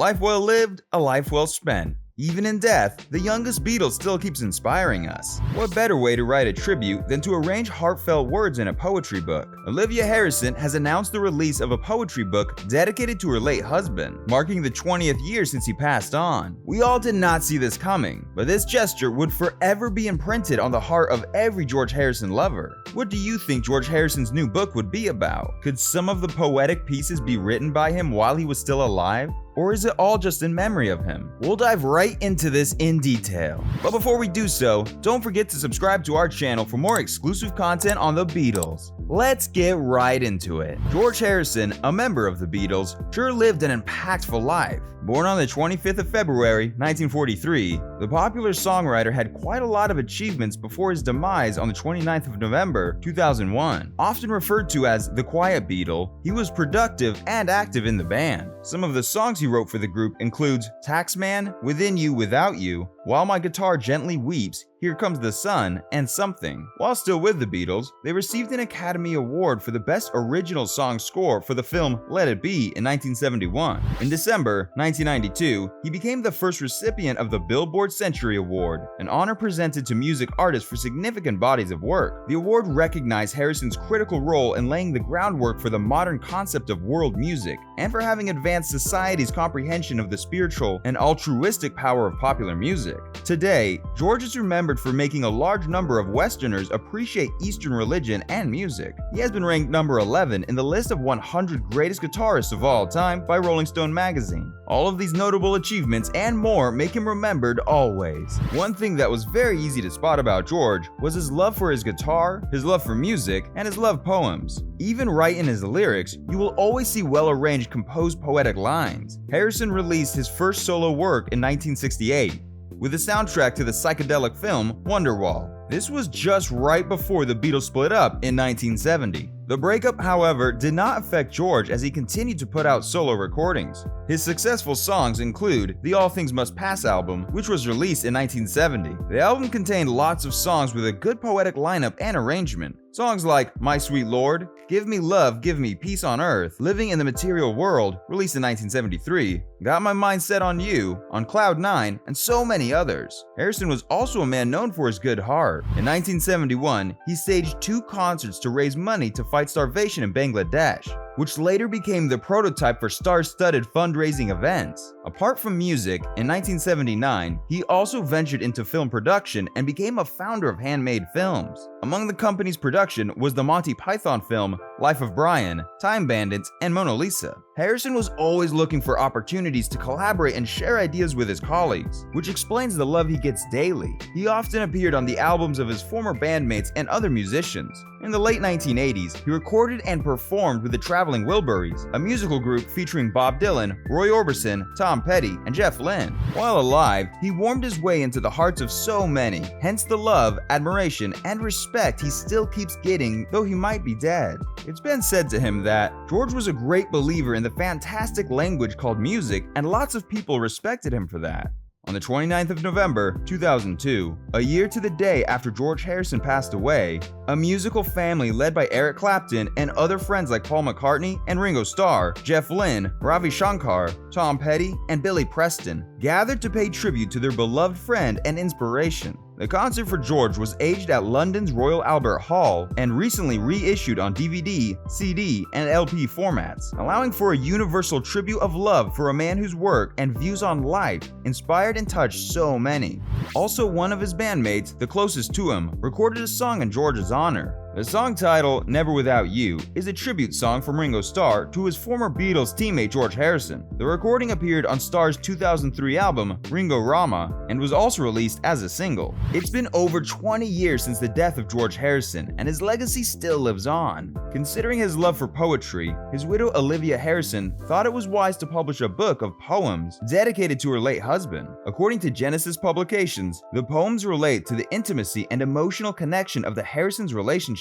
life well lived, a life well spent. Even in death, the youngest Beatle still keeps inspiring us. What better way to write a tribute than to arrange heartfelt words in a poetry book? Olivia Harrison has announced the release of a poetry book dedicated to her late husband, marking the 20th year since he passed on. We all did not see this coming, but this gesture would forever be imprinted on the heart of every George Harrison lover. What do you think George Harrison's new book would be about? Could some of the poetic pieces be written by him while he was still alive? Or is it all just in memory of him? We'll dive right into this in detail. But before we do so, don't forget to subscribe to our channel for more exclusive content on the Beatles. Let's get right into it. George Harrison, a member of the Beatles, sure lived an impactful life. Born on the 25th of February, 1943, the popular songwriter had quite a lot of achievements before his demise on the 29th of November, 2001. Often referred to as the Quiet Beatle, he was productive and active in the band. Some of the songs he wrote for the group includes Taxman, Within You Without You, While My Guitar Gently Weeps, Here Comes the Sun, and Something. While still with the Beatles, they received an Academy Award for the Best Original Song Score for the film Let It Be in 1971. In December 1992, he became the first recipient of the Billboard Century Award, an honor presented to music artists for significant bodies of work. The award recognized Harrison's critical role in laying the groundwork for the modern concept of world music, and for having advanced society's comprehension of the spiritual and altruistic power of popular music. Today, George is remembered for making a large number of Westerners appreciate Eastern religion and music. He has been ranked number 11 in the list of 100 greatest guitarists of all time by Rolling Stone magazine. All of these notable achievements and more make him remembered always. One thing that was very easy to spot about George was his love for his guitar, his love for music, and his love poems. Even right in his lyrics, you will always see well-arranged composed poetic lines. Harrison released his first solo work in 1968 with the soundtrack to the psychedelic film Wonderwall. This was just right before the Beatles split up in 1970. The breakup, however, did not affect George as he continued to put out solo recordings. His successful songs include the All Things Must Pass album, which was released in 1970. The album contained lots of songs with a good poetic lineup and arrangement. Songs like My Sweet Lord, Give Me Love, Give Me Peace on Earth, Living in the Material World, released in 1973, Got My Mind Set on You, On Cloud 9, and so many others. Harrison was also a man known for his good heart. In 1971, he staged 2 concerts to raise money to fight starvation in Bangladesh, which later became the prototype for star-studded fundraising events. Apart from music, in 1979, he also ventured into film production and became a founder of Handmade Films. Among the company's production was the Monty Python film Life of Brian, Time Bandits, and Mona Lisa. Harrison was always looking for opportunities to collaborate and share ideas with his colleagues, which explains the love he gets daily. He often appeared on the albums of his former bandmates and other musicians. In the late 1980s, he recorded and performed with the Traveling Wilburys, a musical group featuring Bob Dylan, Roy Orbison, Tom Petty, and Jeff Lynne. While alive, he warmed his way into the hearts of so many, hence the love, admiration, and respect he still keeps getting, though he might be dead. It's been said to him that George was a great believer in the fantastic language called music, and lots of people respected him for that. On the 29th of November, 2002, a year to the day after George Harrison passed away, a musical family led by Eric Clapton and other friends like Paul McCartney and Ringo Starr, Jeff Lynne, Ravi Shankar, Tom Petty, and Billy Preston gathered to pay tribute to their beloved friend and inspiration. The concert for George was aged at London's Royal Albert Hall and recently reissued on DVD, CD, and LP formats, allowing for a universal tribute of love for a man whose work and views on life inspired and touched so many. Also, one of his bandmates, the closest to him, recorded a song in George's honor. The song title, Never Without You, is a tribute song from Ringo Starr to his former Beatles teammate George Harrison. The recording appeared on Starr's 2003 album, Ringo Rama, and was also released as a single. It's been over 20 years since the death of George Harrison, and his legacy still lives on. Considering his love for poetry, his widow Olivia Harrison thought it was wise to publish a book of poems dedicated to her late husband. According to Genesis Publications, the poems relate to the intimacy and emotional connection of the Harrisons' relationship,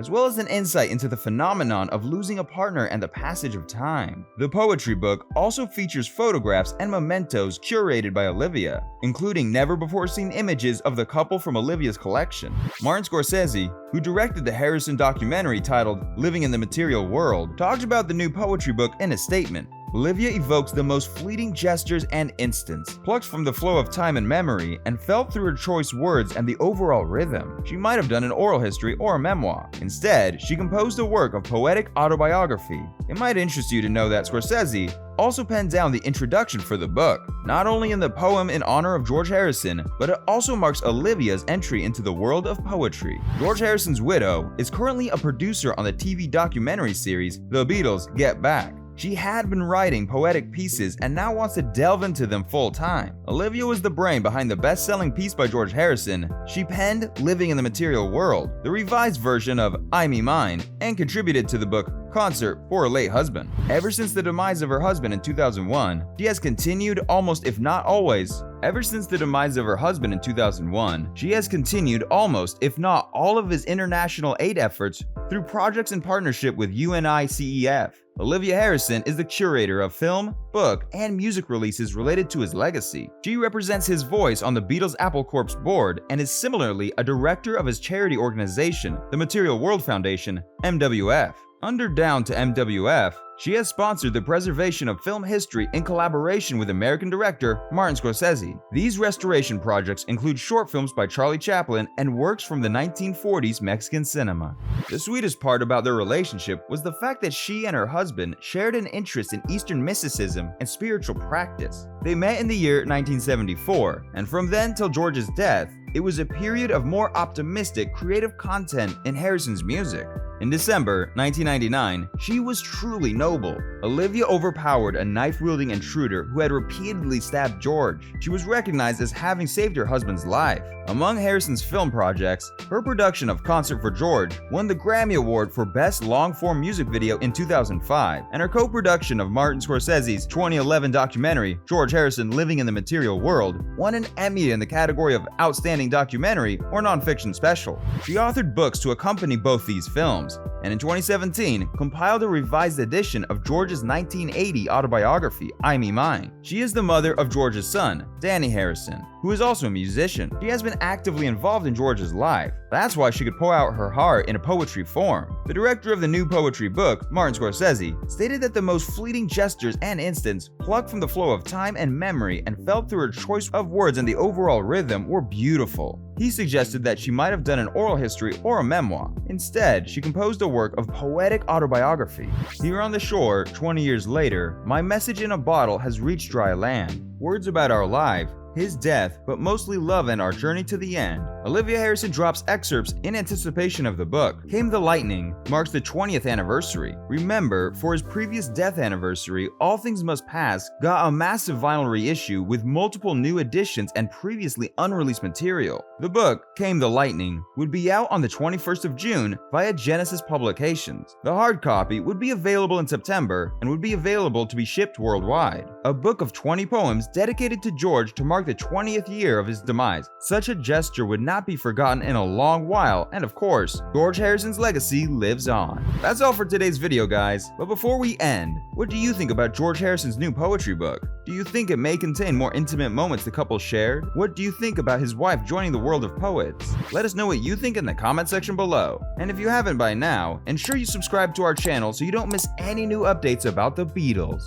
as well as an insight into the phenomenon of losing a partner and the passage of time. The poetry book also features photographs and mementos curated by Olivia, including never-before-seen images of the couple from Olivia's collection. Martin Scorsese, who directed the Harrison documentary titled Living in the Material World, talked about the new poetry book in a statement. Olivia evokes the most fleeting gestures and instants, plucked from the flow of time and memory, and felt through her choice words and the overall rhythm. She might have done an oral history or a memoir. Instead, she composed a work of poetic autobiography. It might interest you to know that Scorsese also penned down the introduction for the book, not only in the poem in honor of George Harrison, but it also marks Olivia's entry into the world of poetry. George Harrison's widow is currently a producer on the TV documentary series The Beatles Get Back. She had been writing poetic pieces and now wants to delve into them full time. Olivia was the brain behind the best-selling piece by George Harrison. She penned Living in the Material World, the revised version of I Me Mine, and contributed to the book Concert for her Late Husband. Ever since the demise of her husband in 2001, she has continued almost, if not always, Ever since the demise of her husband in 2001, she has continued almost, if not all of his international aid efforts through projects in partnership with UNICEF. Olivia Harrison is the curator of film, book, and music releases related to his legacy. She represents his voice on the Beatles Apple Corps board and is similarly a director of his charity organization, the Material World Foundation, MWF. Under Down to MWF, she has sponsored the preservation of film history in collaboration with American director Martin Scorsese. These restoration projects include short films by Charlie Chaplin and works from the 1940s Mexican cinema. The sweetest part about their relationship was the fact that she and her husband shared an interest in Eastern mysticism and spiritual practice. They met in the year 1974, and from then till George's death, it was a period of more optimistic, creative content in Harrison's music. In December 1999, she was truly noble. Olivia overpowered a knife-wielding intruder who had repeatedly stabbed George. She was recognized as having saved her husband's life. Among Harrison's film projects, her production of Concert for George won the Grammy Award for Best Long-Form Music Video in 2005, and her co-production of Martin Scorsese's 2011 documentary, George Harrison Living in the Material World, won an Emmy in the category of Outstanding Documentary or Nonfiction Special. She authored books to accompany both these films, and in 2017 compiled a revised edition of George's 1980 autobiography, I Me Mine. She is the mother of George's son, Dhani Harrison, who is also a musician. She has been actively involved in George's life. That's why she could pour out her heart in a poetry form. The director of the new poetry book, Martin Scorsese, stated that the most fleeting gestures and instants, plucked from the flow of time and memory and felt through her choice of words and the overall rhythm, were beautiful. He suggested that she might have done an oral history or a memoir. Instead, she composed a work of poetic autobiography. Here on the shore, 20 years later, my message in a bottle has reached dry land. Words about our life, his death, but mostly love and our journey to the end. Olivia Harrison drops excerpts in anticipation of the book. Came the Lightning marks the 20th anniversary. Remember, for his previous death anniversary, All Things Must Pass got a massive vinyl reissue with multiple new editions and previously unreleased material. The book, Came the Lightning, would be out on the 21st of June via Genesis Publications. The hard copy would be available in September and would be available to be shipped worldwide. A book of 20 poems dedicated to George to mark the 20th year of his demise. Such a gesture would not be forgotten in a long while, and of course, George Harrison's legacy lives on. That's all for today's video, guys. But before we end, what do you think about George Harrison's new poetry book? Do you think it may contain more intimate moments the couple shared? What do you think about his wife joining the world of poets? Let us know what you think in the comment section below. And if you haven't by now, ensure you subscribe to our channel so you don't miss any new updates about the Beatles.